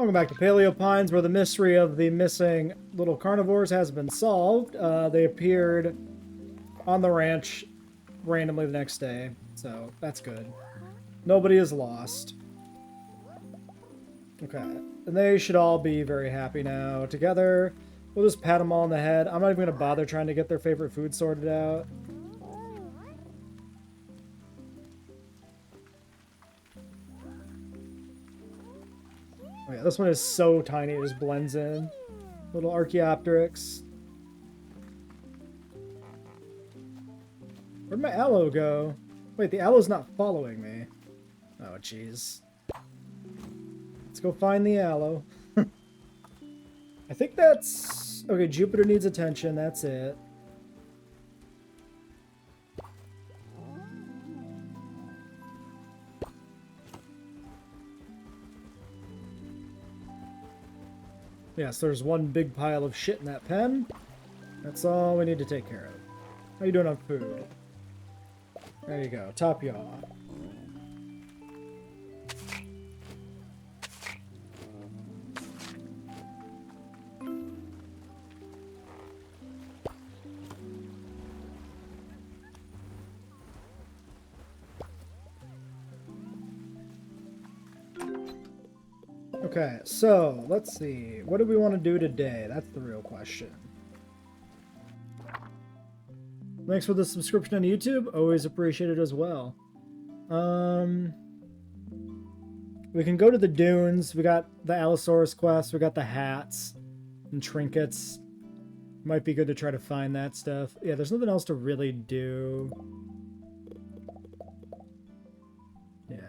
Welcome back to Paleo Pines, where the mystery of the missing little carnivores has been solved. They appeared on the ranch randomly the next day, so that's good. Nobody is lost. Okay, and they should all be very happy now. Together, we'll just pat them all on the head. I'm not even going to bother trying to get their favorite food sorted out. Oh yeah, this one is so tiny, it just blends in. Little Archaeopteryx. Where'd my aloe go? Wait, the aloe's not following me. Oh, jeez. Let's go find the aloe. I think that's... Okay, Jupiter needs attention, that's it. Yes, there's one big pile of shit in that pen. That's all we need to take care of. How you doing on food? There you go, top yaw. Okay, so let's see. What do we want to do today? That's the real question. Thanks for the subscription on YouTube. Always appreciate it as well. We can go to the dunes. We got the Allosaurus quest. We got the hats and trinkets. Might be good to try to find that stuff. Yeah, there's nothing else to really do. Yeah.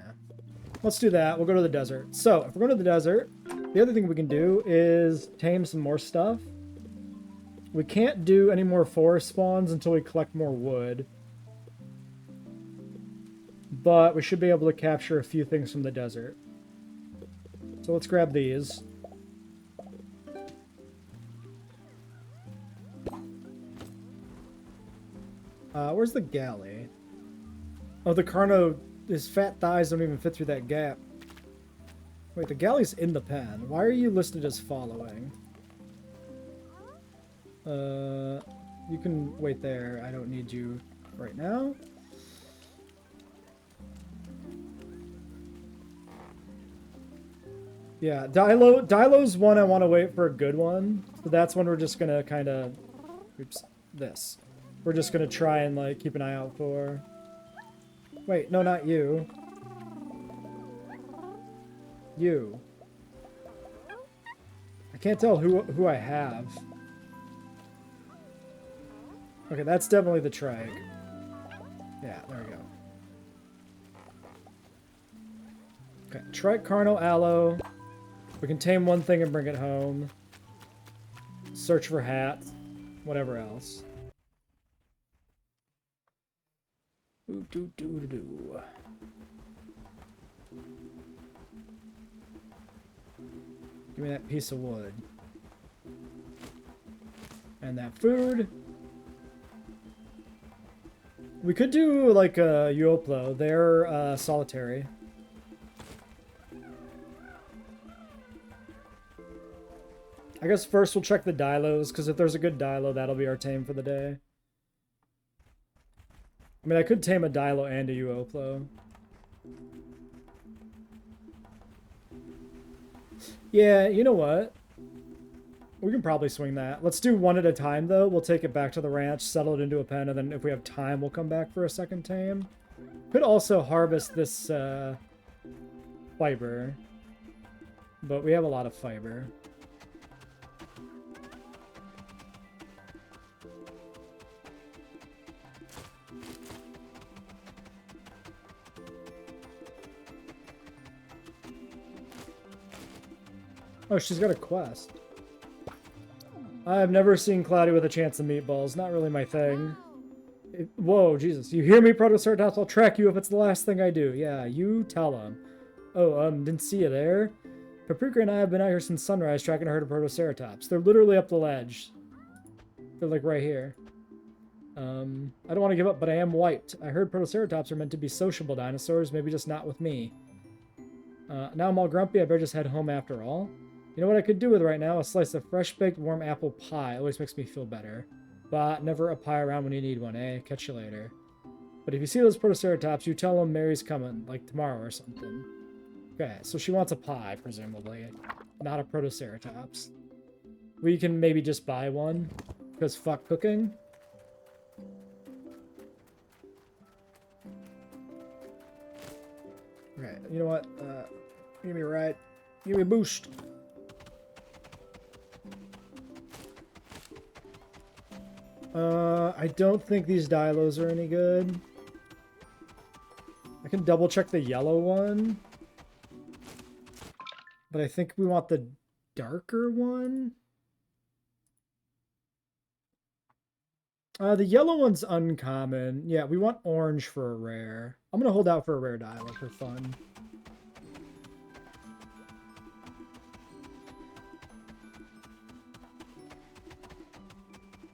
Let's do that. We'll go to the desert. So, if we're going to the desert, the other thing we can do is tame some more stuff. We can't do any more forest spawns until we collect more wood. But we should be able to capture a few things from the desert. So let's grab these. Where's the galley? Oh, the Carno... His fat thighs don't even fit through that gap. Wait, the galley's in the pen. Why are you listed as following? You can wait there. I don't need you right now. Yeah, Dilo's one I want to wait for a good one. So that's one we're just gonna kind of... Oops, this. We're just gonna try and, like, keep an eye out for. Wait, no, not you. You. I can't tell who I have. Okay, that's definitely the trike. Yeah, there we go. Okay, trike, carno, aloe. We can tame one thing and bring it home. Search for hat. Whatever else. Give me that piece of wood. And that food. We could do like a Uoplo. They're solitary. I guess first we'll check the Dilos, because if there's a good Dilo, that'll be our tame for the day. I mean, I could tame a Dilo and a Uoplo. Yeah, you know what? We can probably swing that. Let's do one at a time, though. We'll take it back to the ranch, settle it into a pen, and then if we have time, we'll come back for a second tame. Could also harvest this fiber. But we have a lot of fiber. Oh, she's got a quest. I've never seen Cloudy with a chance of meatballs. Not really my thing. Whoa, Jesus. You hear me, Protoceratops? I'll track you if it's the last thing I do. Yeah, you tell him. Oh, didn't see you there. Paprika and I have been out here since sunrise tracking a herd of Protoceratops. They're literally up the ledge. They're like right here. I don't want to give up, but I am wiped. I heard Protoceratops are meant to be sociable dinosaurs, maybe just not with me. Now I'm all grumpy. I better just head home after all. You know what I could do with right now? A slice of fresh-baked warm apple pie. Always makes me feel better. But never a pie around when you need one, eh? Catch you later. But if you see those Protoceratops, you tell them Mary's coming, like tomorrow or something. Okay, so she wants a pie, presumably. Not a Protoceratops. We can maybe just buy one, because fuck cooking. Okay, you know what? Give me a ride. Give me a boost. I don't think these dialos are any good. I can double check the yellow one. But I think we want the darker one. The yellow one's uncommon. Yeah, we want orange for a rare. I'm going to hold out for a rare dialo for fun.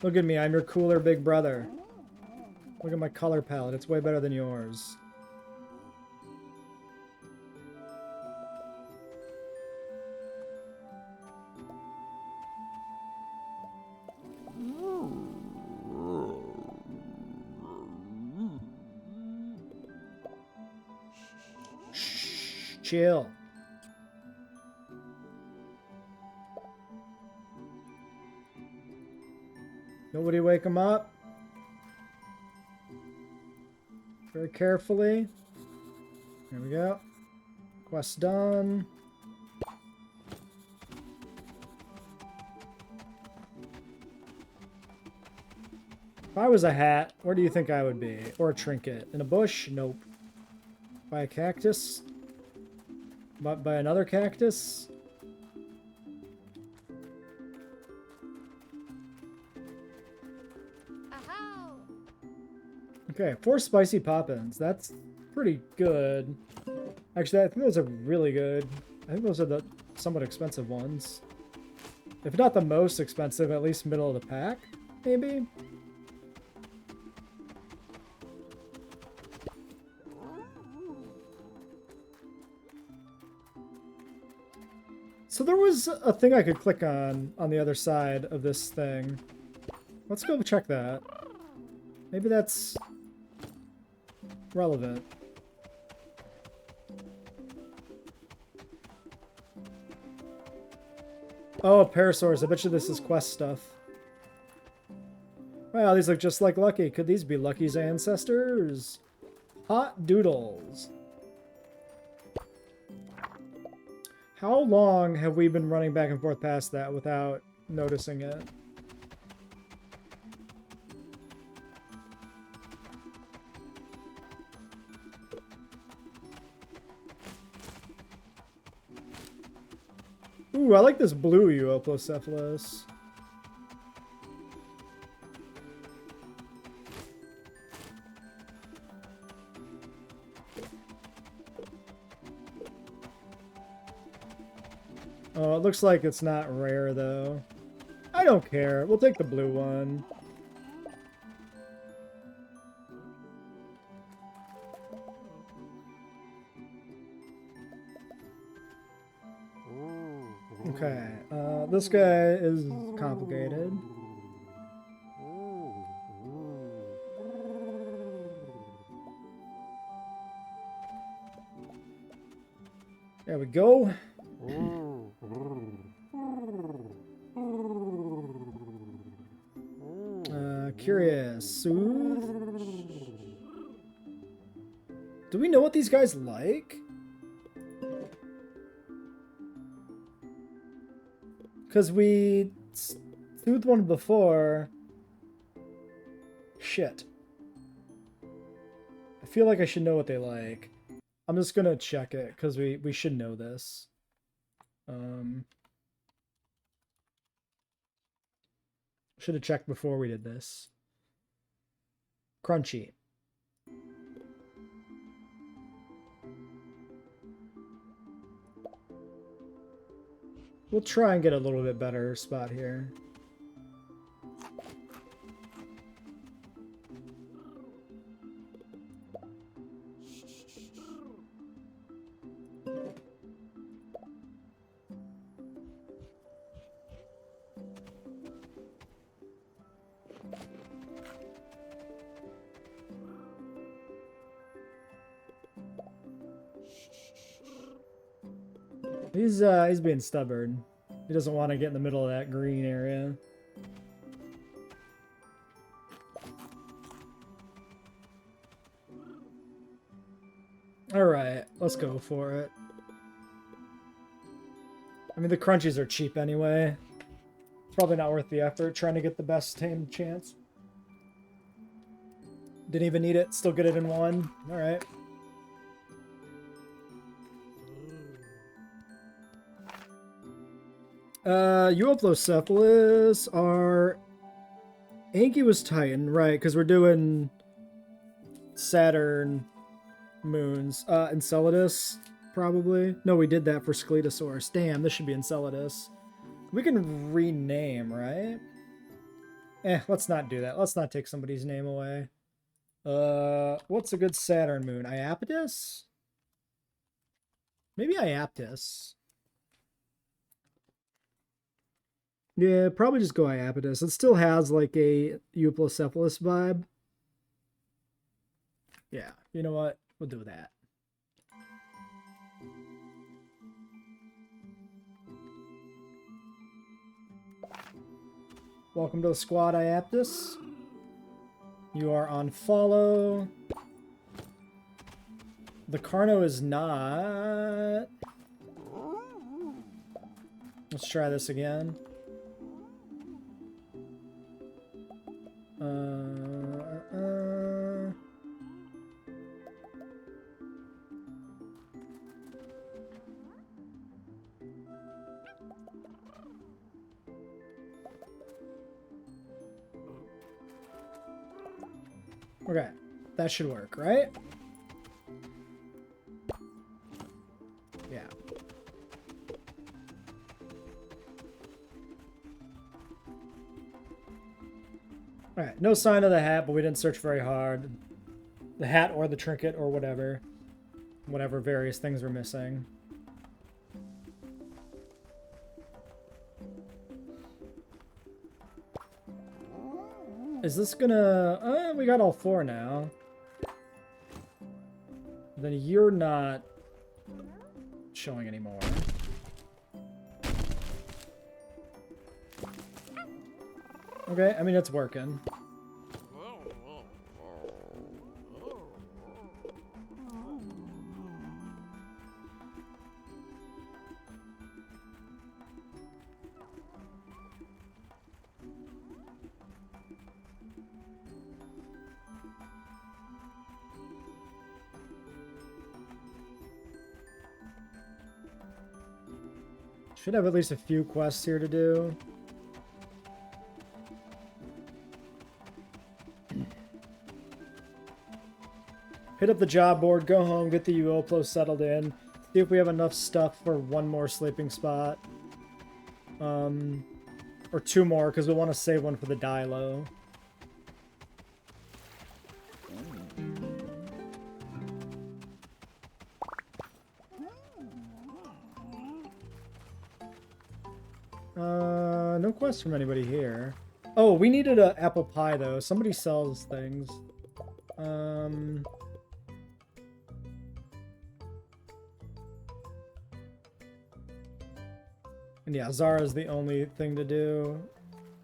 Look at me, I'm your cooler big brother. Look at my color palette, it's way better than yours. Shh, chill. Nobody wake him up. Very carefully. There we go. Quest done. If I was a hat, where do you think I would be? Or a trinket? In a bush? Nope. By a cactus? By another cactus? Okay, 4 spicy poppins. That's pretty good. Actually, I think those are really good. I think those are the somewhat expensive ones. If not the most expensive, at least middle of the pack, maybe? So there was a thing I could click on the other side of this thing. Let's go check that. Maybe that's relevant. Oh, a Parasaurus. I bet you this is quest stuff. Wow, these look just like Lucky. Could these be Lucky's ancestors? Hot doodles. How long have we been running back and forth past that without noticing it? Ooh, I like this blue Euoplocephalus. Oh, it looks like it's not rare, though. I don't care. We'll take the blue one. Okay, this guy is complicated. There we go. Curious. Soothe? Do we know what these guys like? Because we soothed one before. Shit. I feel like I should know what they like. I'm just gonna check it, because we should know this. Should have checked before we did this. Crunchy. We'll try and get a little bit better spot here. He's being stubborn. He doesn't want to get in the middle of that green area. Alright, let's go for it. I mean, the crunchies are cheap anyway. It's probably not worth the effort trying to get the best tamed chance. Didn't even need it, still get it in one. Alright. Euoplocephalus are... Ankylos Titan, right, because we're doing Saturn moons. Enceladus, probably. No, we did that for Scletosaurus. Damn, this should be Enceladus. We can rename, right? Let's not do that. Let's not take somebody's name away. What's a good Saturn moon? Iapetus? Maybe Iapetus. Yeah, probably just go Iapetus. It still has like a Euplocephalus vibe. Yeah, you know what? We'll do that. Welcome to the squad, Iapetus. You are on follow. The Carno is not. Let's try this again. Okay, that should work, right? Yeah. Alright, no sign of the hat, but we didn't search very hard. The hat or the trinket or whatever. Whatever various things we're missing. Is this gonna... we got all four now. Then you're not showing anymore. Okay, I mean, it's working. Should have at least a few quests here to do. Hit up the job board, go home, get the Euoplo settled in. See if we have enough stuff for one more sleeping spot. Or two more, because we want to save one for the Dilo. No quest from anybody here. Oh, we needed an apple pie, though. Somebody sells things. And yeah, Zara's the only thing to do.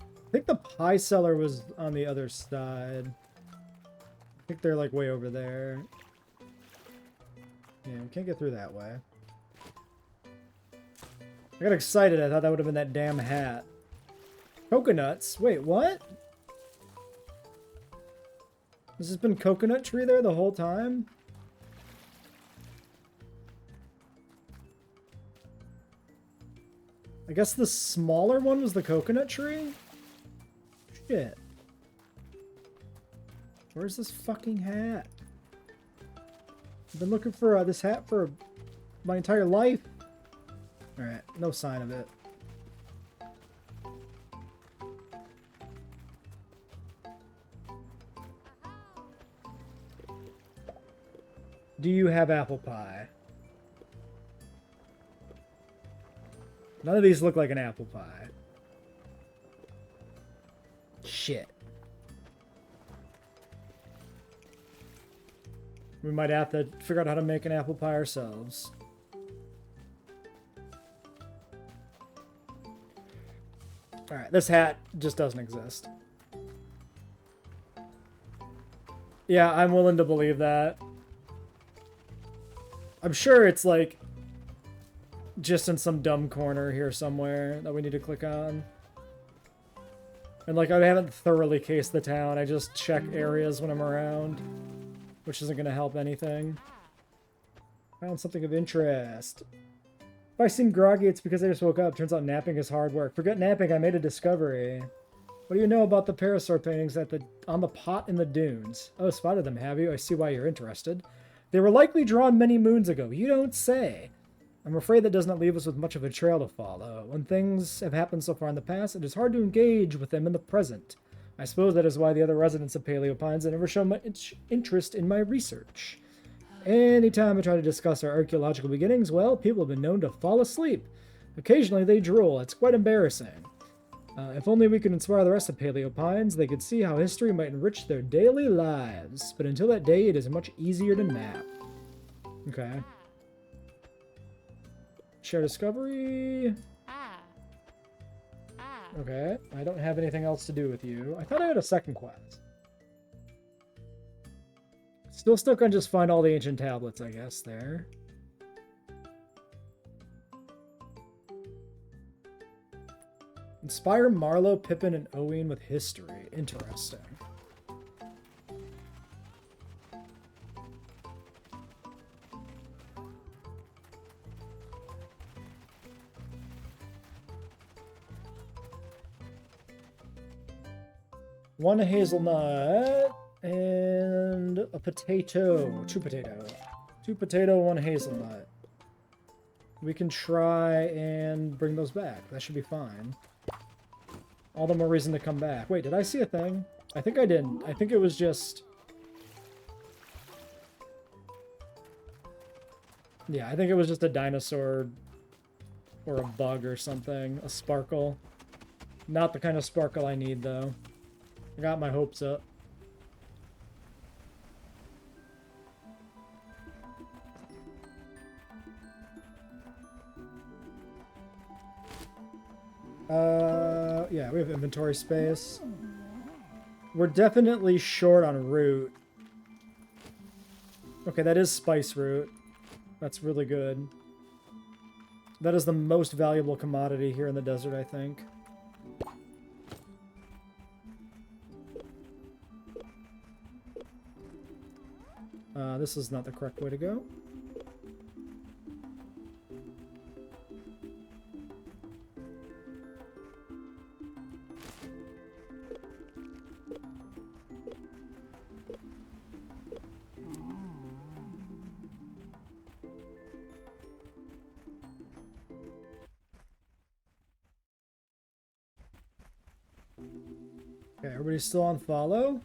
I think the pie seller was on the other side. I think they're like way over there. Yeah, we can't get through that way. I got excited. I thought that would have been that damn hat. Coconuts? Wait, what? Has this been coconut tree there the whole time? I guess the smaller one was the coconut tree? Shit. Where's this fucking hat? I've been looking for this hat for my entire life. Alright, no sign of it. Do you have apple pie? None of these look like an apple pie. Shit. We might have to figure out how to make an apple pie ourselves. Alright, this hat just doesn't exist. Yeah, I'm willing to believe that. I'm sure it's like just in some dumb corner here somewhere that we need to click on. And like I haven't thoroughly cased the town, I just check areas when I'm around, which isn't going to help anything. Found something of interest. If I seem groggy, it's because I just woke up. Turns out napping is hard work. Forget napping, I made a discovery. What do you know about the parasaur paintings on the pot in the dunes? Oh, spotted them, have you? I see why you're interested. They were likely drawn many moons ago. You don't say. I'm afraid that does not leave us with much of a trail to follow. When things have happened so far in the past, it is hard to engage with them in the present. I suppose that is why the other residents of Paleo Pines have never shown much interest in my research. Anytime I try to discuss our archaeological beginnings, well, people have been known to fall asleep. Occasionally they drool. It's quite embarrassing. If only we could inspire the rest of Paleo Pines, they could see how history might enrich their daily lives. But until that day, it is much easier to nap. Okay. Share discovery. Okay. I don't have anything else to do with you. I thought I had a second quest. Still stuck on just find all the ancient tablets, I guess, there. Inspire Marlowe, Pippin, and Owen with history. Interesting. One hazelnut and a potato. Two potato. Two potato, one hazelnut. We can try and bring those back. That should be fine. All the more reason to come back. Wait, did I see a thing? I think I didn't. I think it was just... Yeah, I think it was just a dinosaur or a bug or something. A sparkle. Not the kind of sparkle I need, though. I got my hopes up. Yeah, we have inventory space. We're definitely short on root. Okay, that is spice root. That's really good. That is the most valuable commodity here in the desert, I think. This is not the correct way to go. Okay, everybody's still on follow.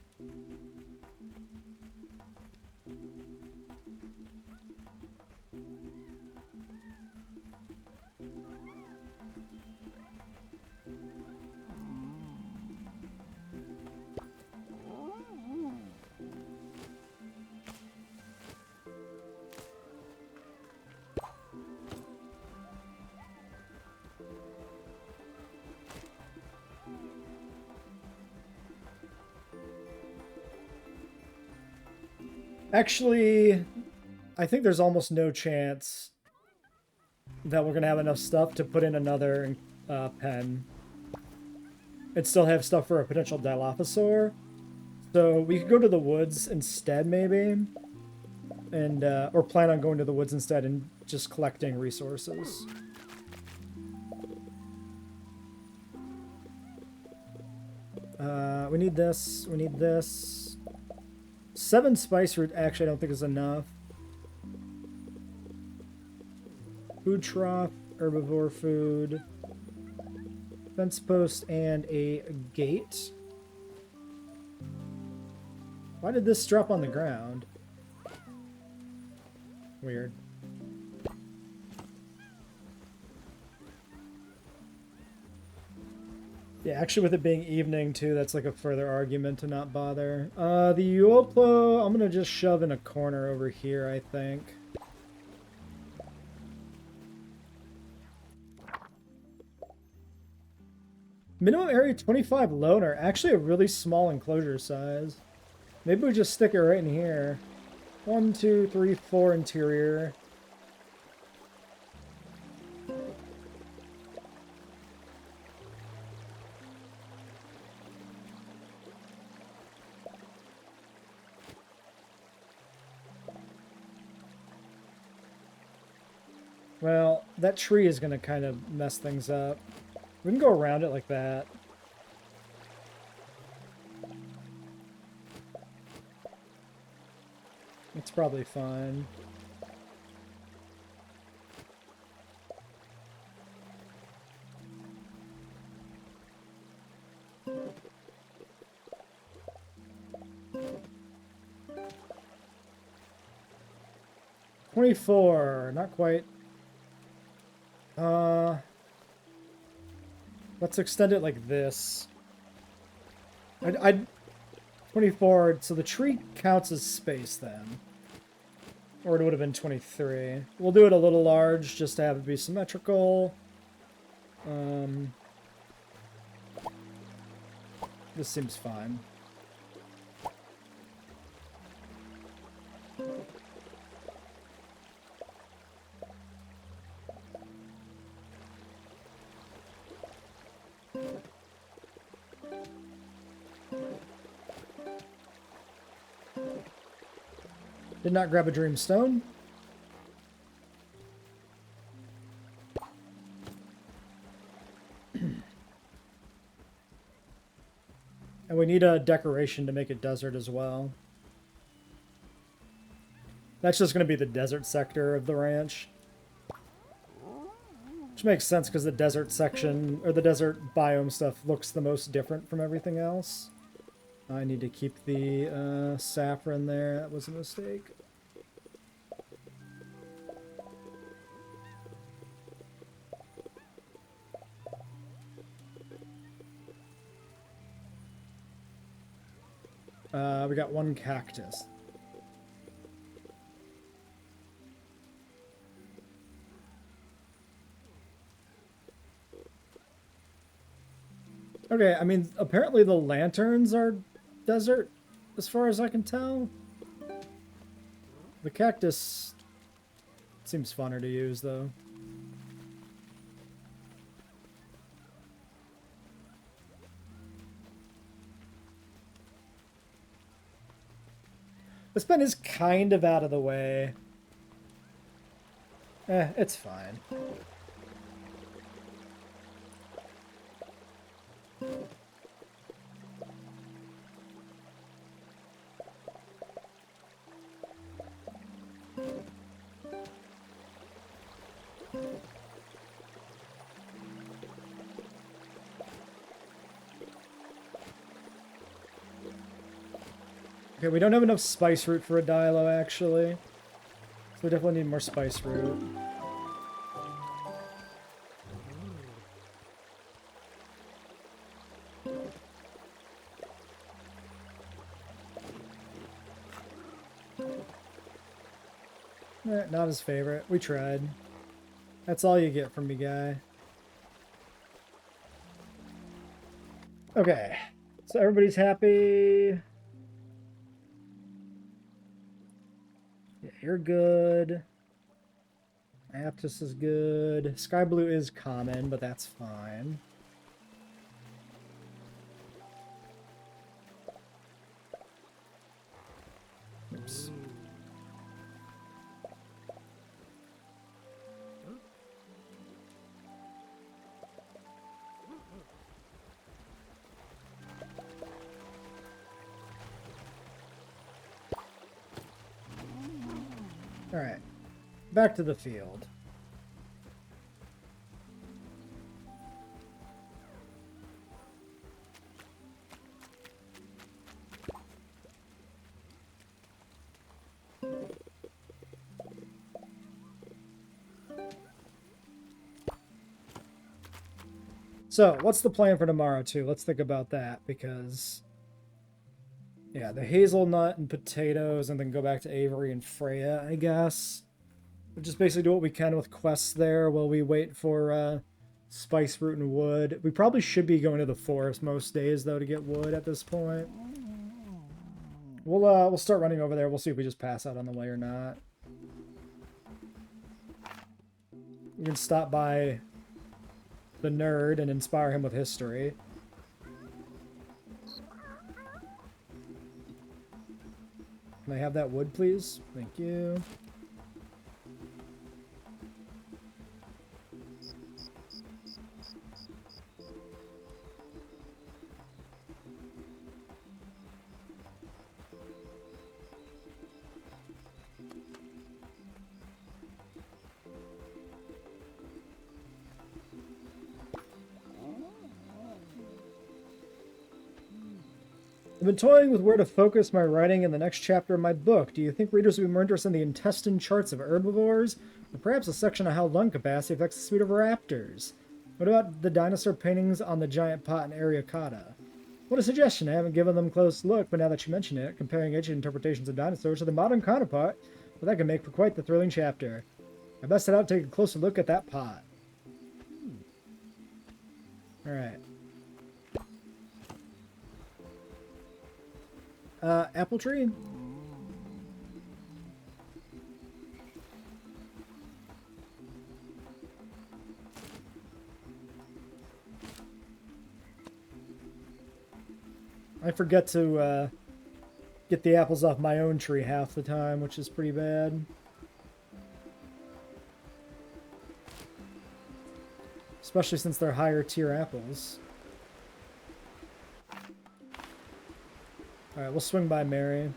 Actually, I think there's almost no chance that we're going to have enough stuff to put in another pen. And still have stuff for a potential Dilophosaur. So we could go to the woods instead, maybe. And, or plan on going to the woods instead and just collecting resources. We need this. We need this. 7 spice root, actually, I don't think is enough. Food trough, herbivore food, fence post, and a gate. Why did this drop on the ground? Weird. Yeah, actually with it being evening too, that's like a further argument to not bother. The Uoplo, I'm gonna just shove in a corner over here, I think. Minimum area 25 loner. Actually a really small enclosure size. Maybe we just stick it right in here. 1, 2, 3, 4 interior. Well, that tree is going to kind of mess things up. We can go around it like that. It's probably fine. $24, not quite. Let's extend it like this. I'd 24, so the tree counts as space then. Or it would have been 23. We'll do it a little large just to have it be symmetrical. This seems fine. Did not grab a dream stone. And we need a decoration to make it desert as well. That's just going to be the desert sector of the ranch. Which makes sense because the desert section, or the desert biome stuff, looks the most different from everything else. I need to keep the saffron there. That was a mistake. We got one cactus. Okay, I mean, apparently the lanterns are desert, as far as I can tell. The cactus seems funner to use, though. This pen is kind of out of the way. It's fine. Okay, we don't have enough spice root for a Dilo, actually. So we definitely need more spice root. Not his favorite. We tried. That's all you get from me, guy. Okay. So everybody's happy. Yeah, you're good. Iapetus is good. Sky blue is common, but that's fine. Oops. Alright, back to the field. So, what's the plan for tomorrow, too? Let's think about that, because... yeah, the hazelnut and potatoes, and then go back to Avery and Freya, I guess. We'll just basically do what we can with quests there while we wait for Spice root and wood. We probably should be going to the forest most days, though, to get wood at this point. We'll start running over there. We'll see if we just pass out on the way or not. We can stop by the nerd and inspire him with history. Can I have that wood, please? Thank you. I've been toying with where to focus my writing in the next chapter of my book. Do you think readers will be more interested in the intestine charts of herbivores? Or perhaps a section on how lung capacity affects the speed of raptors? What about the dinosaur paintings on the giant pot in Ariacata? What a suggestion. I haven't given them a close look, but now that you mention it, comparing ancient interpretations of dinosaurs to the modern counterpart, well, that can make for quite the thrilling chapter. I best set out to take a closer look at that pot. Alright. Apple tree? I forget to get the apples off my own tree half the time, which is pretty bad. Especially since they're higher tier apples. Alright, we'll swing by Mary.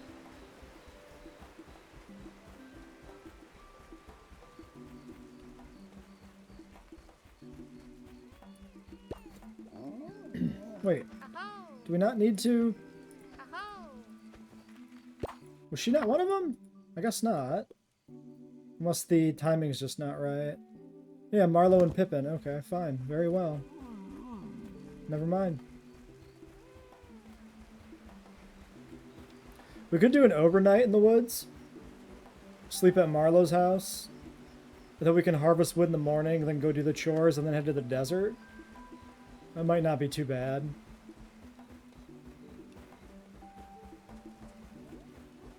Wait. Do we not need to? Was she not one of them? I guess not. Unless the timing's just not right. Yeah, Marlowe and Pippin. Okay, fine. Very well. Never mind. We could do an overnight in the woods. Sleep at Marlowe's house. And then we can harvest wood in the morning, then go do the chores, and then head to the desert. That might not be too bad.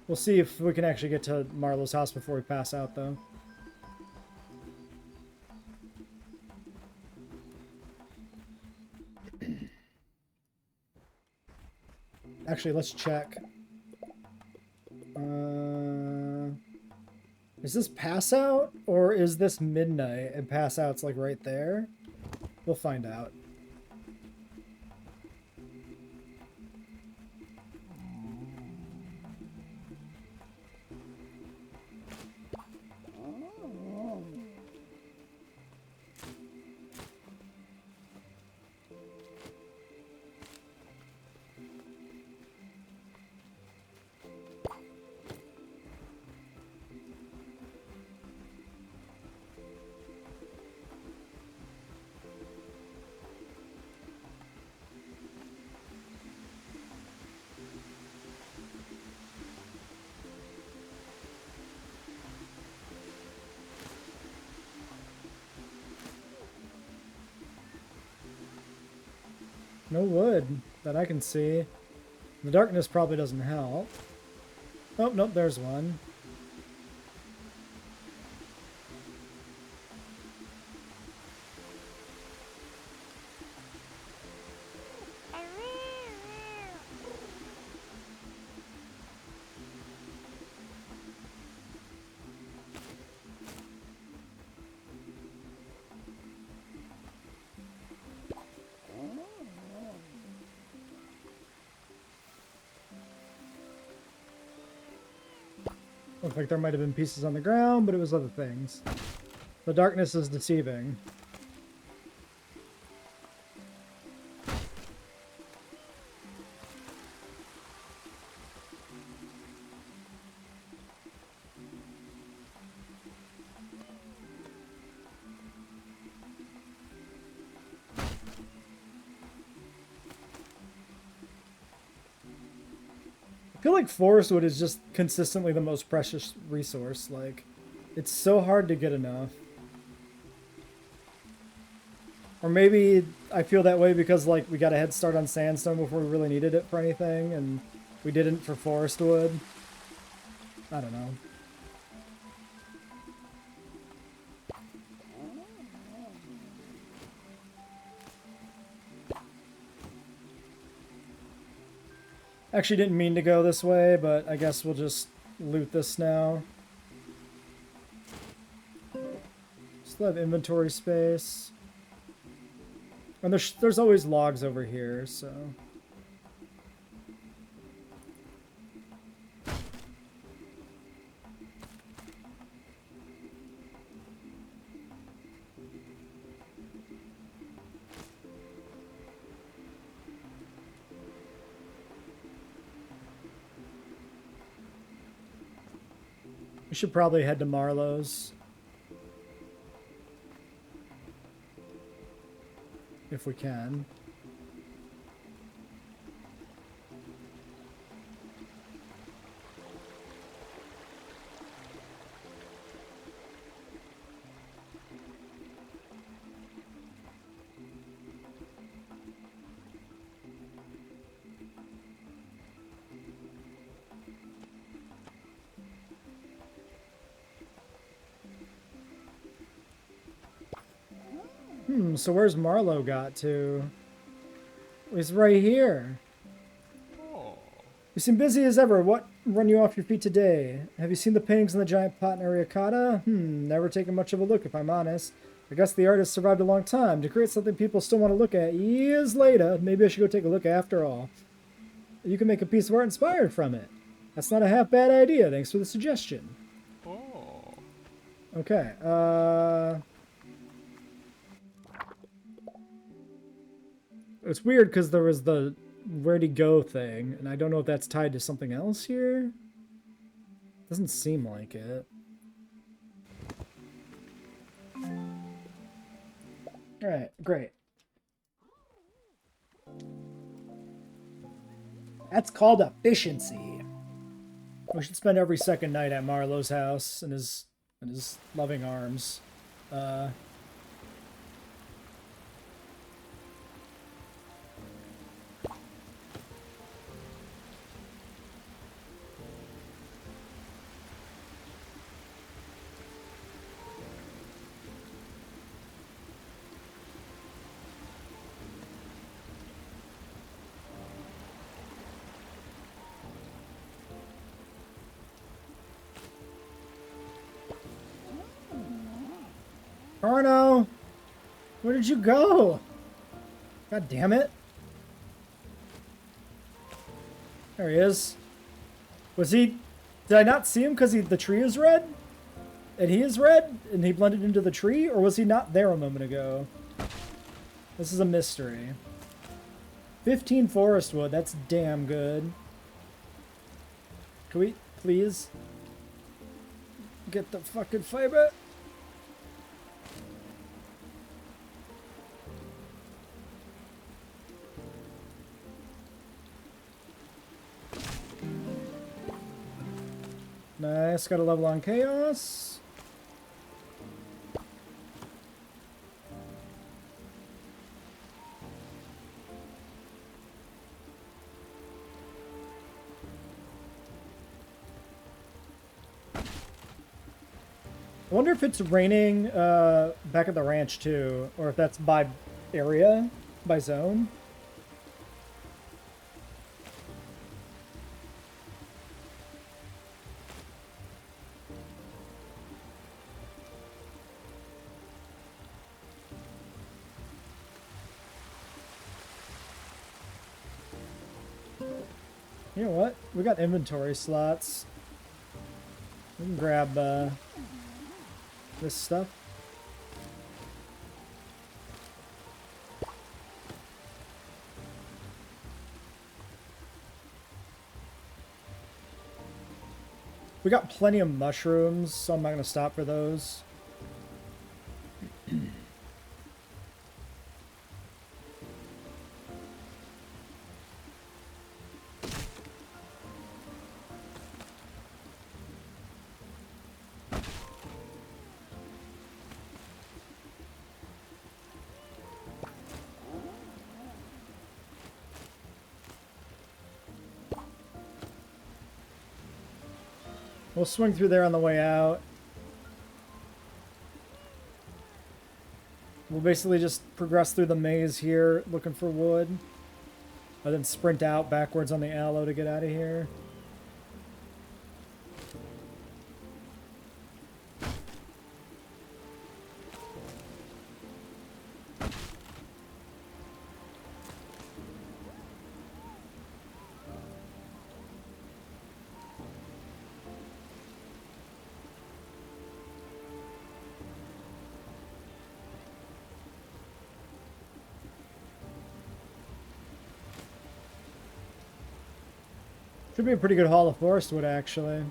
We'll see if we can actually get to Marlowe's house before we pass out, though. Actually, let's check. Is this pass out, or is this midnight and pass out's like right there? We'll find out. No wood that I can see. The darkness probably doesn't help. Oh, nope, there's one. Looked like there might have been pieces on the ground, but it was other things. The darkness is deceiving. I feel like forest wood is just consistently the most precious resource. Like, it's so hard to get enough. Or maybe I feel that way because, like, we got a head start on sandstone before we really needed it for anything, and we didn't for forest wood. I don't know. Actually didn't mean to go this way, but I guess we'll just loot this now. Still have inventory space. And there's always logs over here, so... We should probably head to Marlowe's. If we can. So where's Marlowe got to? He's right here. Oh. You seem busy as ever. What run you off your feet today? Have you seen the paintings in the giant pot in Ariakata? Never taken much of a look, if I'm honest. I guess the artist survived a long time. To create something people still want to look at years later, maybe I should go take a look after all. You can make a piece of art inspired from it. That's not a half bad idea. Thanks for the suggestion. Oh. Okay, It's weird because there was the where'd he go thing, and I don't know if that's tied to something else here. Doesn't seem like it. Alright, great. That's called efficiency. We should spend every second night at Marlowe's house in his loving arms. Arno! Where did you go? God damn it. There he is. Was he... Did I not see him because the tree is red? And he is red? And he blended into the tree? Or was he not there a moment ago? This is a mystery. 15 forest wood. That's damn good. Can we please get the fucking fiber? Nice, got a level on chaos. I wonder if it's raining back at the ranch too, or if that's by area, by zone. You know what? We got inventory slots. We can grab this stuff. We got plenty of mushrooms, so I'm not going to stop for those. We'll swing through there on the way out. We'll basically just progress through the maze here, looking for wood. And then sprint out backwards on the aloe to get out of here. Should be a pretty good haul of forest wood, actually.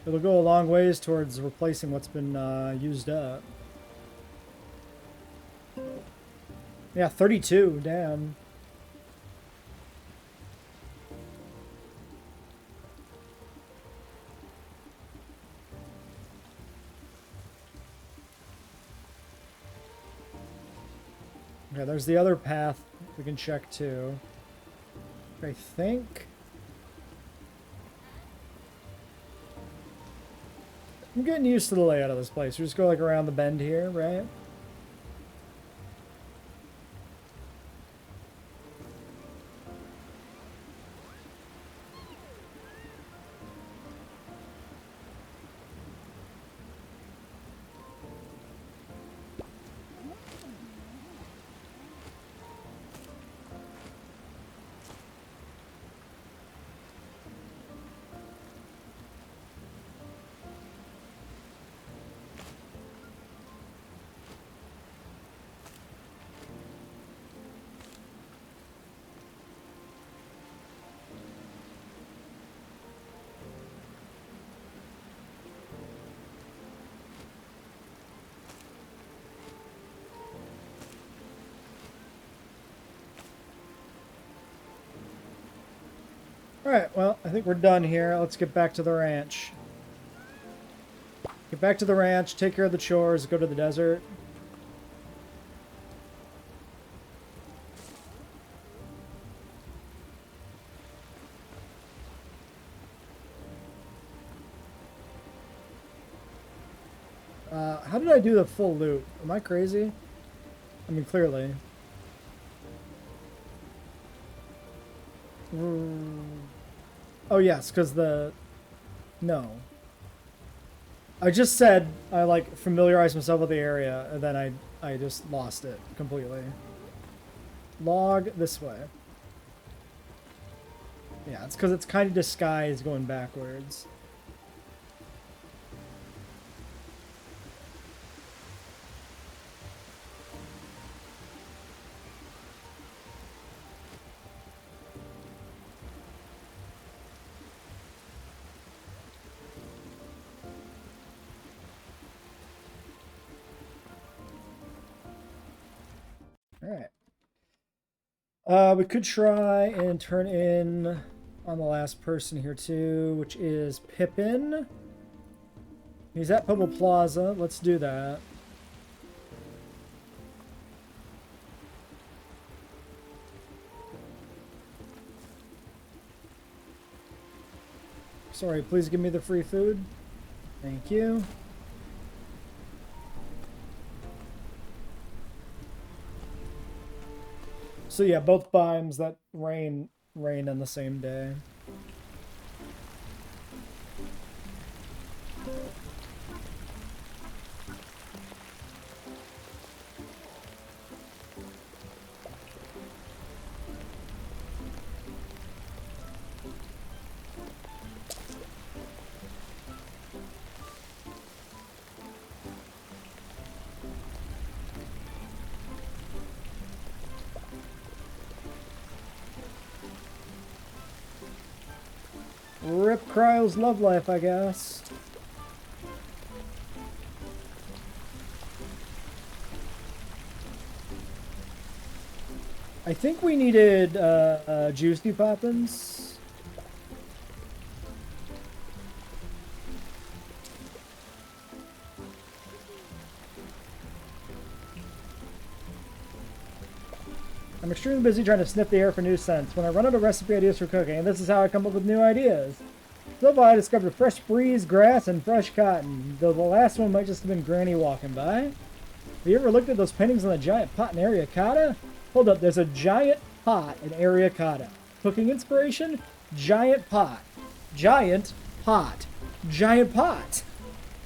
It'll go a long ways towards replacing what's been used up. Yeah, 32, damn. Okay, there's the other path we can check too. I think. I'm getting used to the layout of this place. We just go like around the bend here, right? Alright, well, I think we're done here. Let's get back to the ranch. Get back to the ranch, take care of the chores, go to the desert. How did I do the full loop? Am I crazy? I mean, clearly. Oh, yes, because the... No. I just said I, like, familiarized myself with the area, and then I just lost it completely. Log this way. Yeah, it's because it's kind of disguised going backwards. Alright. We could try and turn in on the last person here too, which is Pippin. He's at Pebble Plaza. Let's do that. Sorry, please give me the free food. Thank you. So yeah, both biomes that rain on the same day. Rip Cryo's love life, I guess. I think we needed Juicy Poppins. I'm extremely busy trying to sniff the air for new scents. When I run out of recipe ideas for cooking, and this is how I come up with new ideas. So far, I discovered fresh breeze, grass, and fresh cotton, though the last one might just have been Granny walking by. Have you ever looked at those paintings on the giant pot in Ariakata? Hold up, there's a giant pot in Ariakata. Cooking inspiration? Giant pot. Giant pot. Giant pot.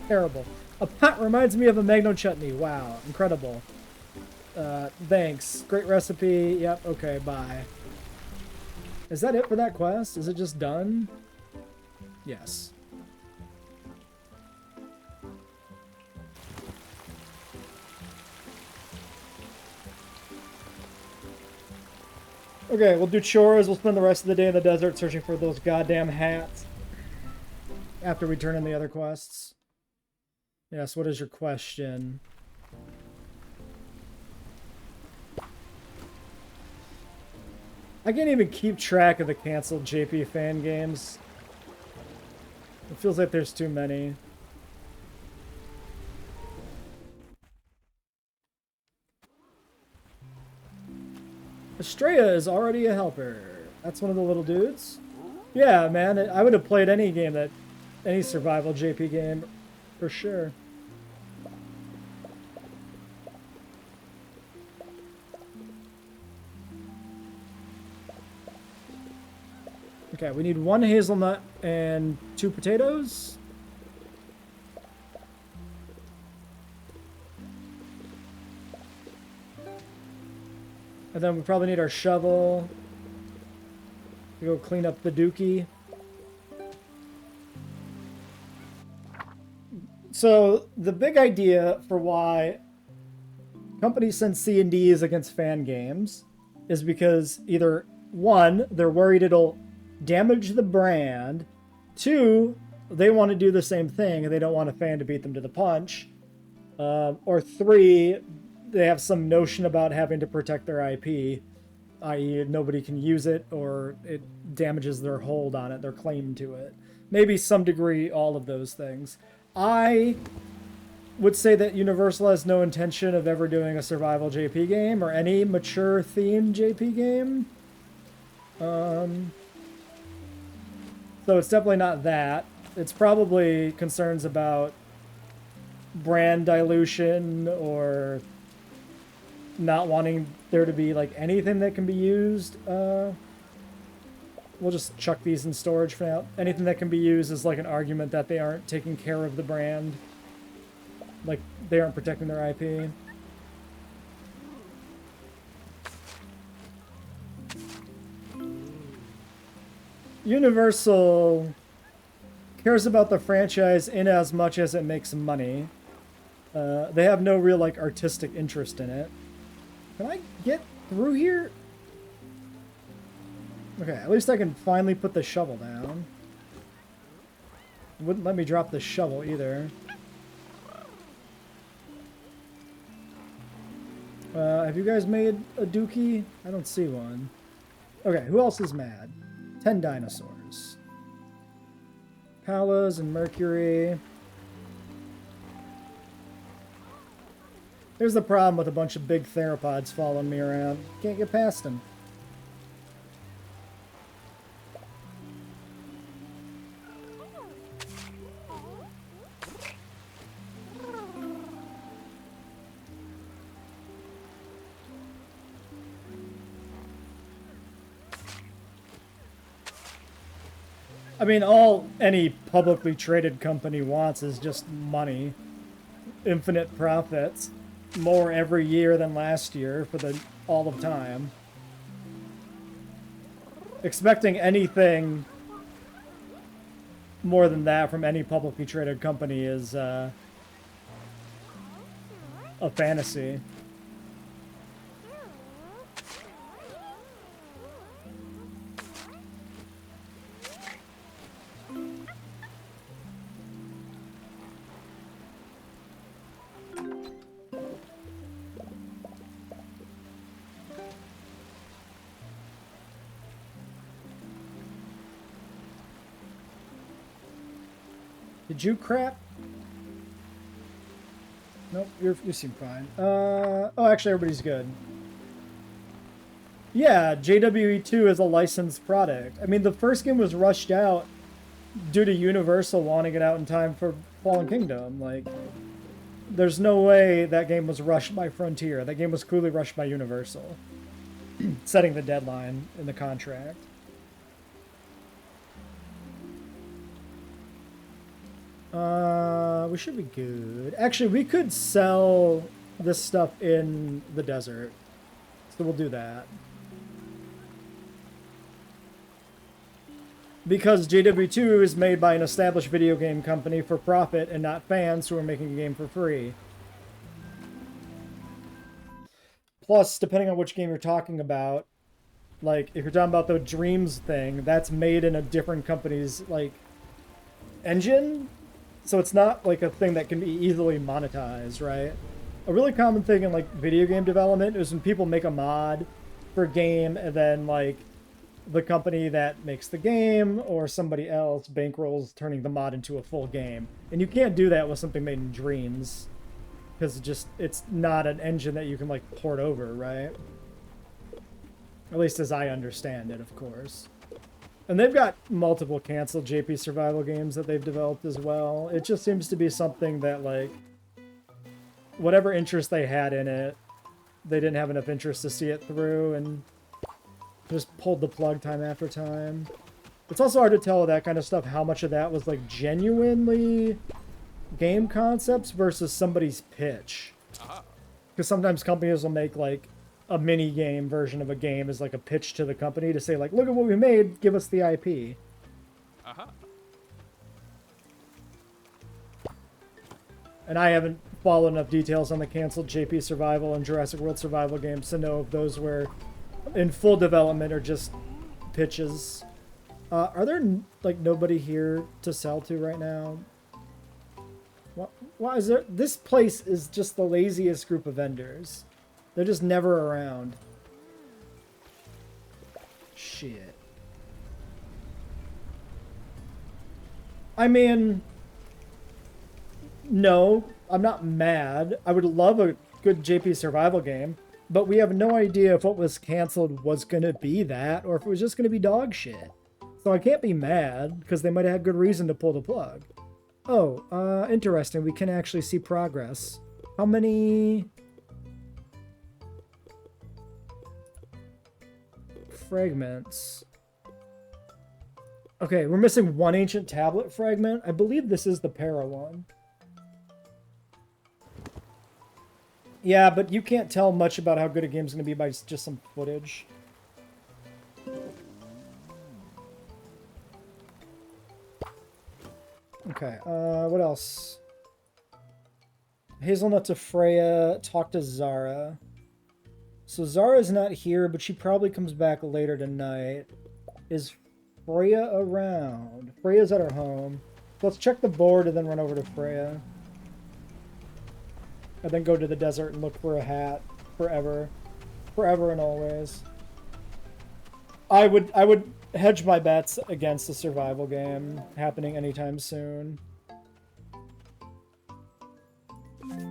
Terrible. A pot reminds me of a mango chutney. Wow, incredible. Thanks. Great recipe. Yep, okay, bye. Is that it for that quest? Is it just done? Yes. Okay, we'll do chores. We'll spend the rest of the day in the desert searching for those goddamn hats. After we turn in the other quests. Yes, what is your question? I can't even keep track of the canceled JP fan games. It feels like there's too many. Estrella is already a helper. That's one of the little dudes. Yeah, man, I would have played any game that... any survival JP game, for sure. Okay, we need 1 hazelnut and 2 potatoes. And then we probably need our shovel to go clean up the dookie. So the big idea for why companies send C&Ds against fan games is because either 1, they're worried it'll damage the brand. 2, they want to do the same thing and they don't want a fan to beat them to the punch. Or 3, they have some notion about having to protect their IP, i.e. nobody can use it or it damages their hold on it, their claim to it. Maybe some degree all of those things. I would say that Universal has no intention of ever doing a survival JP game or any mature themed JP game. So it's definitely not that. It's probably concerns about brand dilution or not wanting there to be like anything that can be used. We'll just chuck these in storage for now. Anything that can be used is like an argument that they aren't taking care of the brand. Like they aren't protecting their IP. Universal cares about the franchise in as much as it makes money. They have no real like artistic interest in it. Can I get through here? Okay, at least I can finally put the shovel down. It wouldn't let me drop the shovel either. Have you guys made a dookie? I don't see one. Okay, who else is mad? 10 dinosaurs. Palas and Mercury. Here's the problem with a bunch of big theropods following me around. Can't get past them. I mean, all any publicly traded company wants is just money. Infinite profits. More every year than last year for the all of time. Expecting anything more than that from any publicly traded company is a fantasy. Did you crap? Nope, you seem fine. Oh, actually, everybody's good. Yeah, JWE2 is a licensed product. I mean, the first game was rushed out due to Universal wanting it out in time for Fallen Kingdom. Like, there's no way that game was rushed by Frontier. That game was clearly rushed by Universal, setting the deadline in the contract. We should be good. Actually, we could sell this stuff in the desert. So we'll do that. Because JW2 is made by an established video game company for profit and not fans who are making a game for free. Plus, depending on which game you're talking about, like, if you're talking about the Dreams thing, that's made in a different company's, like, engine. So it's not, like, a thing that can be easily monetized, right? A really common thing in, like, video game development is when people make a mod for a game and then, like, the company that makes the game or somebody else bankrolls turning the mod into a full game. And you can't do that with something made in Dreams. Because it's not an engine that you can, like, port over, right? At least as I understand it, of course. And they've got multiple canceled JP survival games that they've developed as well. It just seems to be something that, like, whatever interest they had in it, they didn't have enough interest to see it through and just pulled the plug time after time. It's also hard to tell with that kind of stuff how much of that was, like, genuinely game concepts versus somebody's pitch. Because sometimes companies will make, like, a mini game version of a game as, like, a pitch to the company to say, like, look at what we made, give us the IP. And I haven't followed enough details on the canceled JP Survival and Jurassic World Survival games to know if those were in full development or just pitches. Are there, like, nobody here to sell to right now? Why is there? This place is just the laziest group of vendors. They're just never around. Shit. I mean, no, I'm not mad. I would love a good JP survival game, but we have no idea if what was canceled was going to be that or if it was just going to be dog shit. So I can't be mad because they might have had good reason to pull the plug. Oh, interesting. We can actually see progress. How many fragments? Okay, we're missing one ancient tablet fragment. I believe this is the para one. Yeah, but you can't tell much about how good a game's going to be by just some footage. Okay, what else? Hazelnut to Freya, talk to Zara. So Zara's not here, but she probably comes back later tonight. Is Freya around? Freya's at her home. So let's check the board and then run over to Freya. And then go to the desert and look for a hat. Forever. Forever and always. I would hedge my bets against a survival game happening anytime soon.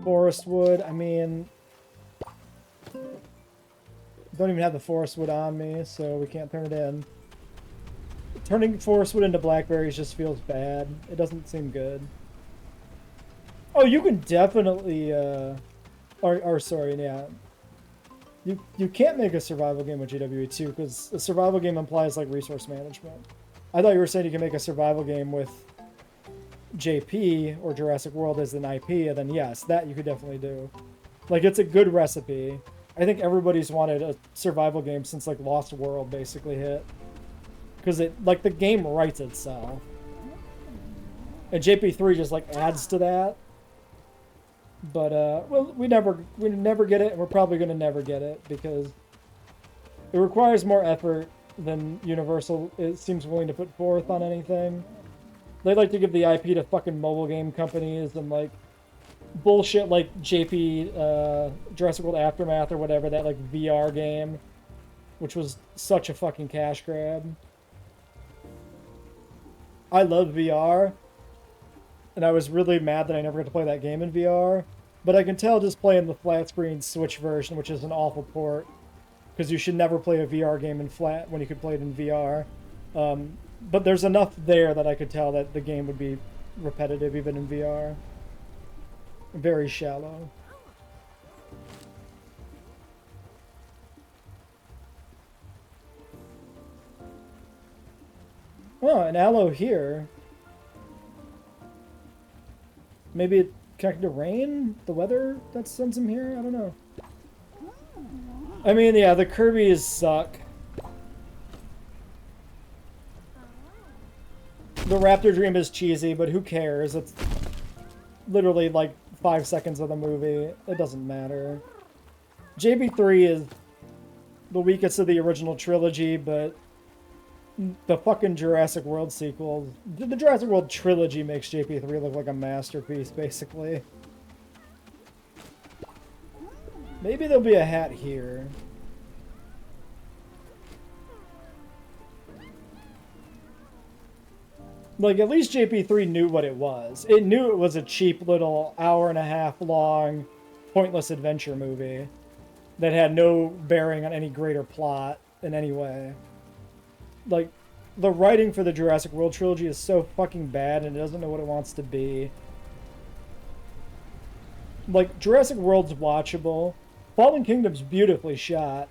Forest wood, I mean, don't even have the forest wood on me, so we can't turn it in. Turning forest wood into blackberries just feels bad. It doesn't seem good. Oh, you can definitely, sorry, yeah. You can't make a survival game with GWE2 because a survival game implies, like, resource management. I thought you were saying you can make a survival game with JP or Jurassic World as an IP, and then yes, that you could definitely do. Like, it's a good recipe. I think everybody's wanted a survival game since, like, Lost World basically hit. Because it, like, the game writes itself. And JP3 just, like, adds to that. But, well, we never get it, and we're probably going to never get it, because it requires more effort than Universal, it seems, willing to put forth on anything. They like to give the IP to fucking mobile game companies, and, like, bullshit like JP, Jurassic World Aftermath or whatever, that, like, VR game, which was such a fucking cash grab. I love VR. And I was really mad that I never got to play that game in VR. But I can tell just playing the flat screen Switch version, which is an awful port, because you should never play a VR game in flat when you could play it in VR. But there's enough there that I could tell that the game would be repetitive even in VR. Very shallow. Oh, an aloe here. Maybe it connected to rain? The weather that sends him here? I don't know. I mean, yeah, the Kirby's suck. The Raptor Dream is cheesy, but who cares? It's literally like 5 seconds of the movie. It doesn't matter. JB3 is the weakest of the original trilogy, but the fucking Jurassic World sequel, the Jurassic World trilogy makes JP3 look like a masterpiece, basically. Maybe there'll be a hat here. Like, at least JP3 knew what it was. It knew it was a cheap little hour-and-a-half long, pointless adventure movie that had no bearing on any greater plot in any way. Like, the writing for the Jurassic World trilogy is so fucking bad and it doesn't know what it wants to be. Like, Jurassic World's watchable. Fallen Kingdom's beautifully shot.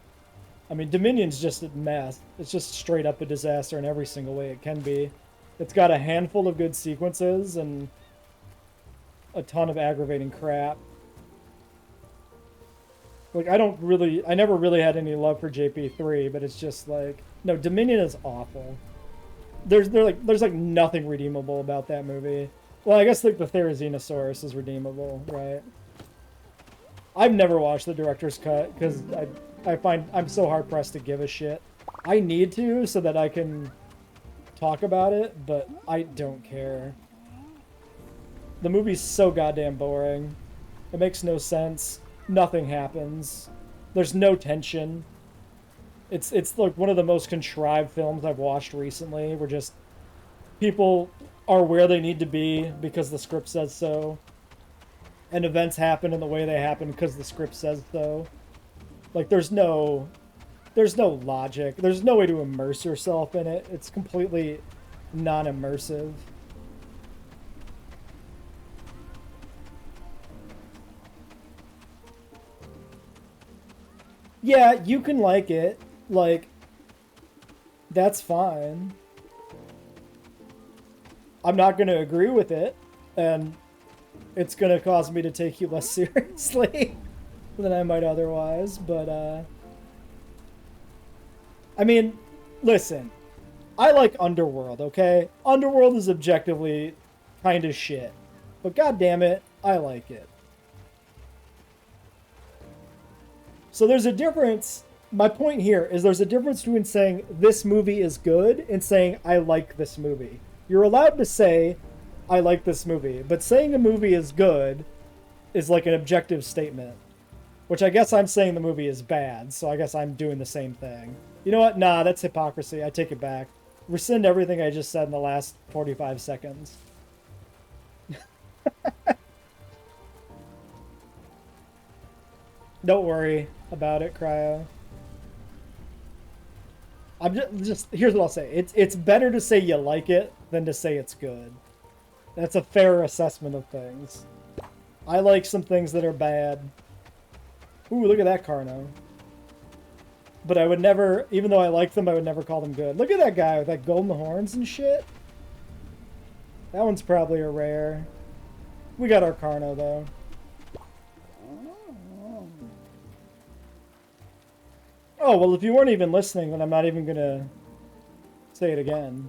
I mean, Dominion's just a mess. It's just straight up a disaster in every single way it can be. It's got a handful of good sequences and a ton of aggravating crap. Like, I never really had any love for JP3, but it's just like, no, Dominion is awful. There's like nothing redeemable about that movie. Well, I guess like the Therizinosaurus is redeemable, right? I've never watched the director's cut because I find I'm so hard pressed to give a shit. I need to so that I can talk about it, but I don't care. The movie's so goddamn boring. It makes no sense. Nothing happens. There's no tension. It's like one of the most contrived films I've watched recently, where just people are where they need to be because the script says so, and events happen in the way they happen because the script says so. Like, there's no logic. There's no way to immerse yourself in it. It's completely non-immersive. Yeah, you can like it. Like, that's fine. I'm not going to agree with it, and it's going to cause me to take you less seriously than I might otherwise, but, I mean, listen, I like Underworld, okay? Underworld is objectively kind of shit, but goddammit, I like it. So there's a difference. My point here is there's a difference between saying this movie is good and saying I like this movie. You're allowed to say I like this movie, but saying a movie is good is like an objective statement, which I guess I'm saying the movie is bad, so I guess I'm doing the same thing. You know what? Nah, that's hypocrisy. I take it back. Rescind everything I just said in the last 45 seconds. Don't worry about it, Cryo. I'm just here's what I'll say. It's better to say you like it than to say it's good. That's a fair assessment of things. I like some things that are bad. Ooh, look at that Carno. But I would never, even though I like them, I would never call them good. Look at that guy with that golden horns and shit. That one's probably a rare. We got our Carno, though. Oh, well, if you weren't even listening, then I'm not even going to say it again.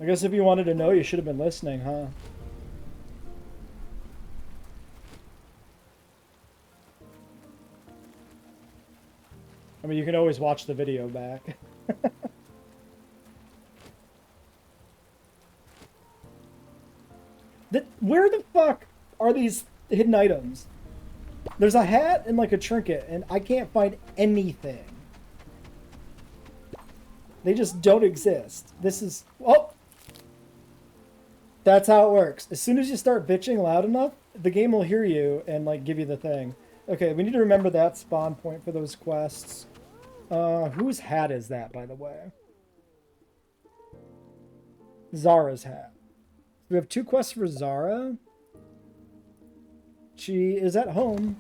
I guess if you wanted to know, you should have been listening, huh? I mean, you can always watch the video back. Where the fuck are these hidden items? There's a hat and like a trinket, and I can't find anything. They just don't exist. This is... Oh! That's how it works. As soon as you start bitching loud enough, the game will hear you and like give you the thing. Okay, we need to remember that spawn point for those quests. Whose hat is that, by the way? Zara's hat. We have 2 quests for Zara. She is at home.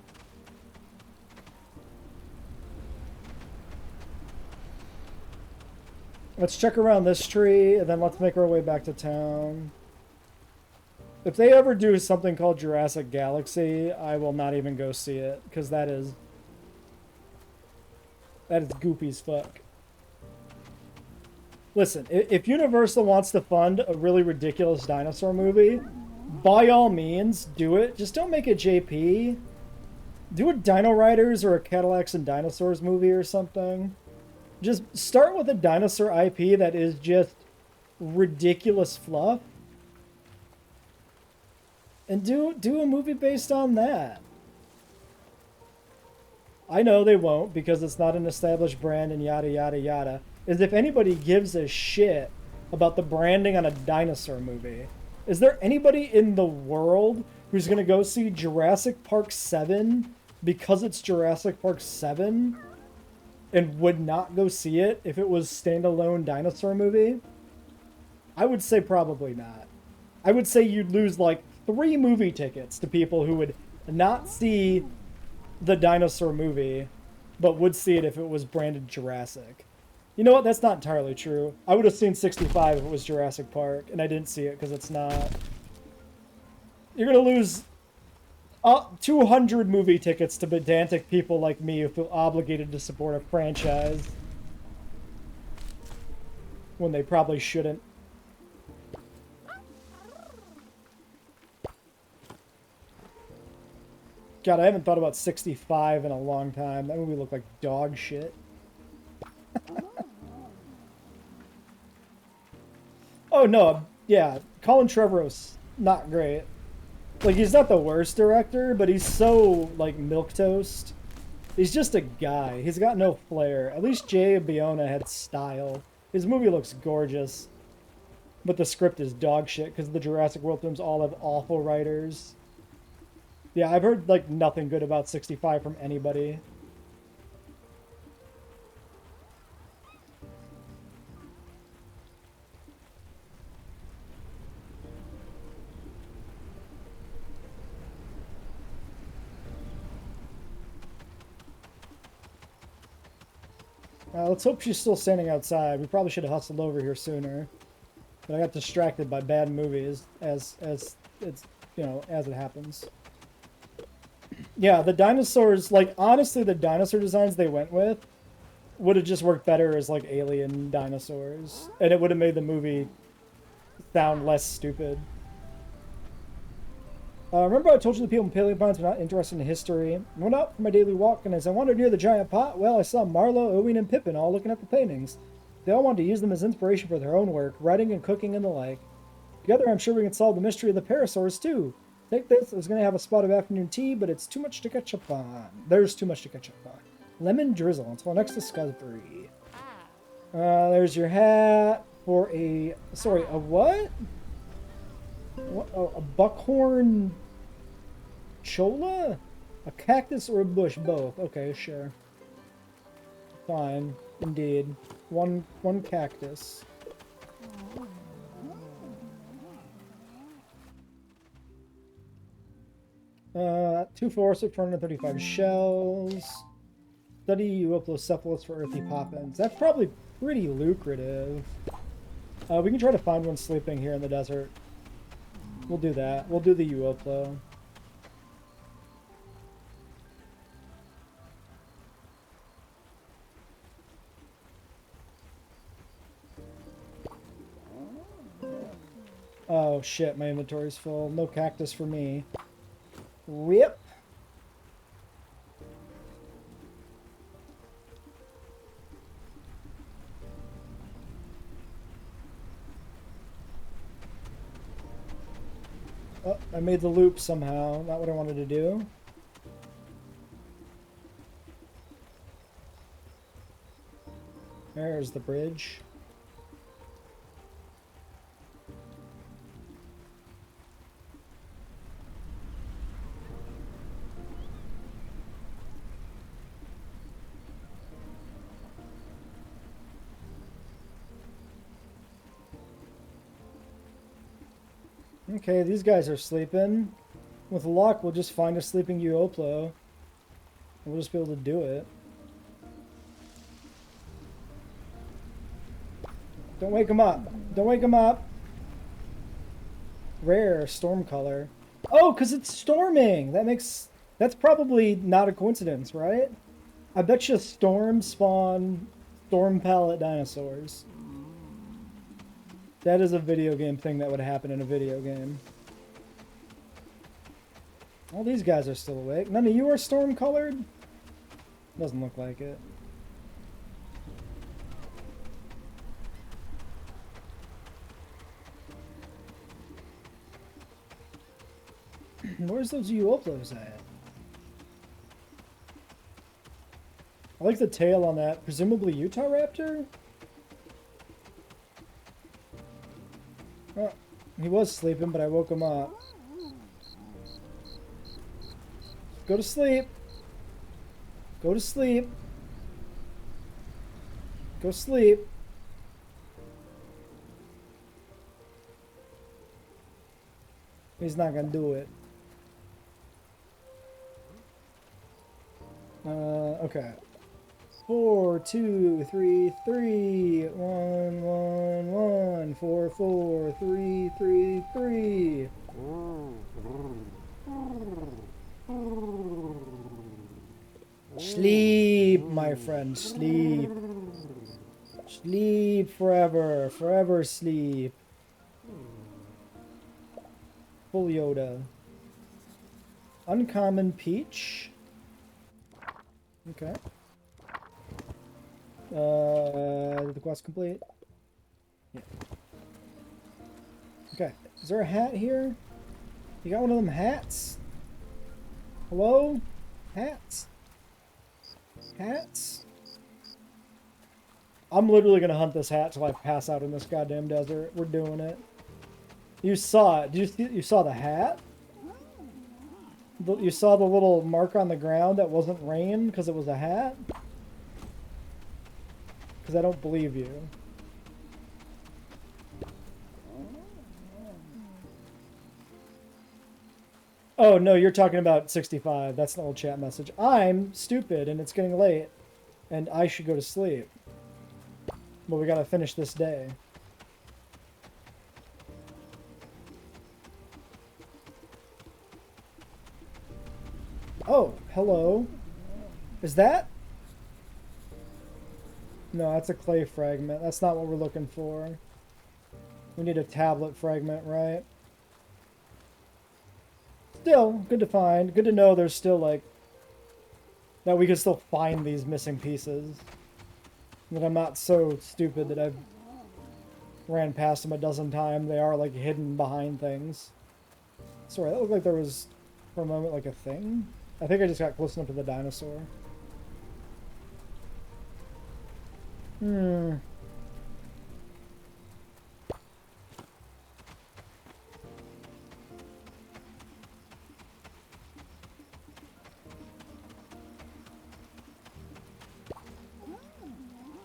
Let's check around this tree, and then let's make our way back to town. If they ever do something called Jurassic Galaxy, I will not even go see it, because that is goopy as fuck. Listen, if Universal wants to fund a really ridiculous dinosaur movie, by all means, do it. Just don't make it JP. Do a Dino Riders or a Cadillacs and Dinosaurs movie or something. Just start with a dinosaur IP that is just ridiculous fluff. And do a movie based on that. I know they won't because it's not an established brand and yada yada yada. As if anybody gives a shit about the branding on a dinosaur movie. Is there anybody in the world who's going to go see Jurassic Park 7 because it's Jurassic Park 7 and would not go see it if it was standalone dinosaur movie? I would say probably not. I would say you'd lose like 3 movie tickets to people who would not see the dinosaur movie but would see it if it was branded Jurassic. You know what? That's not entirely true. I would have seen 65 if it was Jurassic Park, and I didn't see it because it's not. You're going to lose 200 movie tickets to pedantic people like me who feel obligated to support a franchise when they probably shouldn't. God, I haven't thought about 65 in a long time. That movie looked like dog shit. Oh, no. Yeah, Colin Trevorrow's not great. Like, he's not the worst director, but he's so, like, milquetoast. He's just a guy. He's got no flair. At least Jay Bayona had style. His movie looks gorgeous. But the script is dog shit because the Jurassic World films all have awful writers. Yeah, I've heard, like, nothing good about 65 from anybody. Let's hope she's still standing outside. We probably should have hustled over here sooner. But I got distracted by bad movies as it's, you know, as it happens. Yeah, the dinosaurs, like, honestly, the dinosaur designs they went with would have just worked better as, like, alien dinosaurs. And it would have made the movie sound less stupid. Remember I told you the people in Paleopines were not interested in history? I went out for my daily walk, and as I wandered near the giant pot, well, I saw Marlowe, Owen, and Pippin all looking at the paintings. They all wanted to use them as inspiration for their own work, writing and cooking and the like. Together, I'm sure we can solve the mystery of the parasaurs, too. Take this. I was going to have a spot of afternoon tea, but it's too much to catch up on. There's too much to catch up on. Lemon drizzle until next discovery. There's your hat for a... Sorry, a what? What? Oh, a buckhorn cholla? A cactus or a bush? Both. Okay, sure. Fine. Indeed. One cactus. Two forests of 235 shells. Study Euoplocephalus for earthy poppins. That's probably pretty lucrative. We can try to find one sleeping here in the desert. We'll do that. We'll do the Euoplo. Oh shit, my inventory's full. No cactus for me. Rip. Oh, I made the loop somehow. Not what I wanted to do. There's the bridge. Okay, these guys are sleeping. With luck, we'll just find a sleeping Uoplo. And we'll just be able to do it. Don't wake him up. Don't wake him up. Rare storm color. Oh, because it's storming. That's probably not a coincidence, right? I bet you storms spawn storm palette dinosaurs. That is a video game thing that would happen in a video game. All these guys are still awake. None of you are storm colored? Doesn't look like it. Where's those Uoplos at? I like the tail on that. Presumably Utah Raptor? Oh, he was sleeping, but I woke him up. Go to sleep. Go to sleep. Go sleep. He's not gonna do it. Okay. 4, 2, 3, 3, 1, 1, 1, 4, 4, 3, 3, 3. Sleep, my friend, sleep. Sleep forever, forever sleep. Full Yoda. Uncommon peach. Okay. Did the quest complete? Yeah. Okay. Is there a hat here? You got one of them hats? Hello? Hats? Hats? I'm literally gonna hunt this hat till I pass out in this goddamn desert. We're doing it. You saw it. You saw the hat? You saw the little mark on the ground that wasn't rain because it was a hat? Because I don't believe you. Oh, no, you're talking about 65. That's an old chat message. I'm stupid and it's getting late. And I should go to sleep. But we gotta finish this day. Oh, hello. Is that? No, that's a clay fragment. That's not what we're looking for. We need a tablet fragment, right? Still, good to find. Good to know there's still, like, that we can still find these missing pieces. That I'm not so stupid that I've ran past them a dozen times. They are, like, hidden behind things. Sorry, that looked like there was, for a moment, like a thing. I think I just got close enough to the dinosaur. Hmm.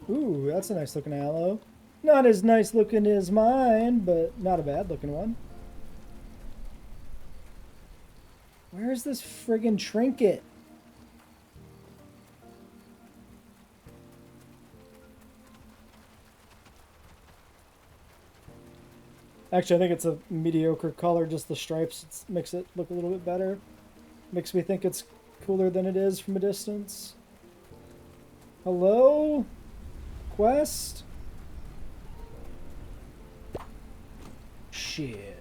Ooh, that's a nice looking aloe. Not as nice looking as mine, but not a bad looking one. Where's this friggin' trinket? Actually, I think it's a mediocre color, just the stripes makes it look a little bit better. Makes me think it's cooler than it is from a distance. Hello? Quest? Shit.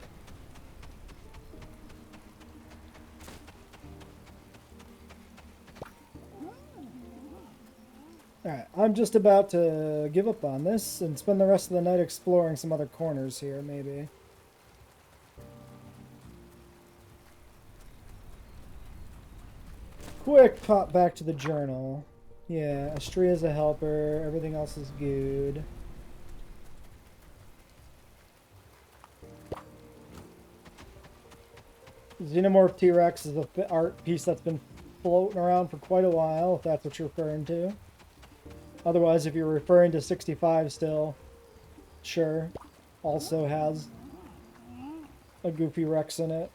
Alright, I'm just about to give up on this and spend the rest of the night exploring some other corners here, maybe. Quick pop back to the journal. Yeah, Astria's a helper, everything else is good. Xenomorph T-Rex is an art piece that's been floating around for quite a while, if that's what you're referring to. Otherwise, if you're referring to 65 still, sure, also has a goofy Rex in it.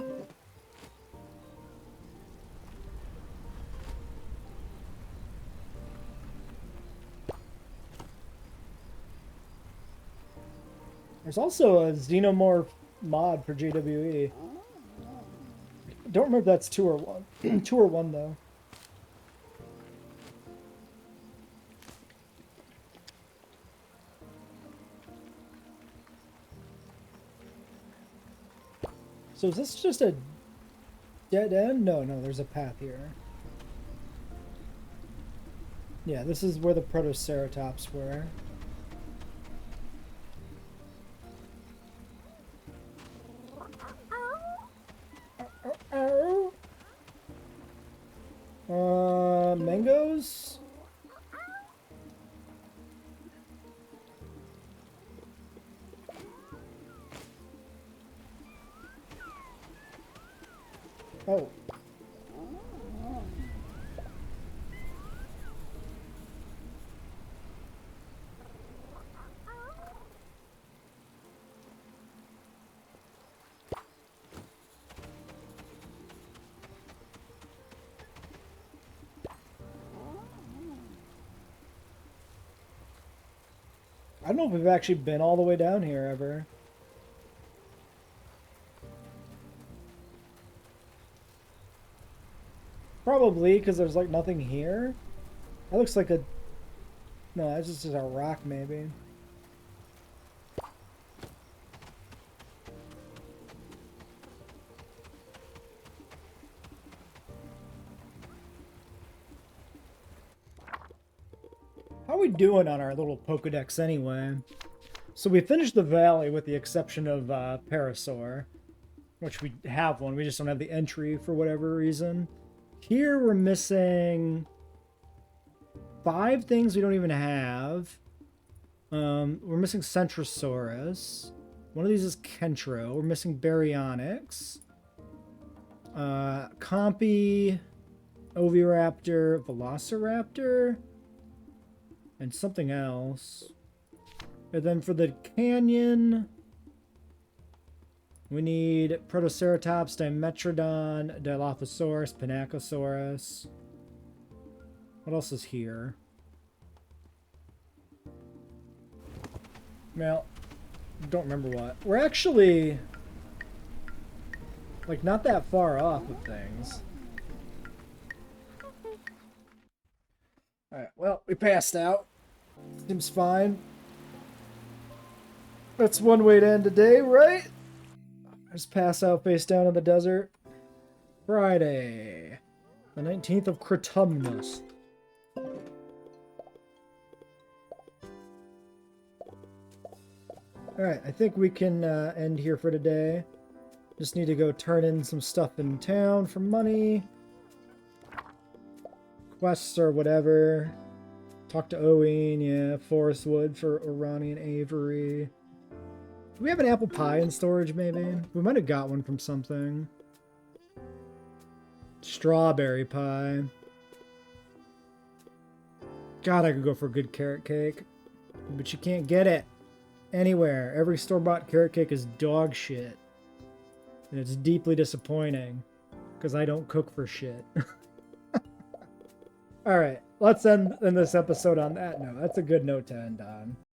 There's also a Xenomorph mod for JWE. Don't remember if that's 2 or 1. 2 or 1 though. So is this just a dead end? No, there's a path here. Yeah, this is where the Protoceratops were. Mangoes? Oh. I don't know if we've actually been all the way down here ever. Probably, because there's like nothing here. That looks like a... No, that's just a rock maybe. How are we doing on our little Pokedex anyway? So we finished the valley with the exception of Parasaur, which we have one. We just don't have the entry for whatever reason. Here we're missing 5 things we don't even have. We're missing Centrosaurus. One of these is Kentro. We're missing Baryonyx. Compy, Oviraptor, Velociraptor, and something else. And then for the canyon, we need Protoceratops, Dimetrodon, Dilophosaurus, Pinacosaurus. What else is here? Well, don't remember what. We're actually, like, not that far off of things. Alright, well, we passed out. Seems fine. That's one way to end the day, right? Just pass out face down in the desert. Friday, the 19th of Critumnus. Alright, I think we can end here for today. Just need to go turn in some stuff in town for money. Quests or whatever. Talk to Owen, yeah. Forest Wood for Orani and Avery. Do we have an apple pie in storage, maybe? We might have got one from something. Strawberry pie. God, I could go for a good carrot cake. But you can't get it anywhere. Every store-bought carrot cake is dog shit. And it's deeply disappointing. Because I don't cook for shit. Alright, let's end this episode on that note. That's a good note to end on.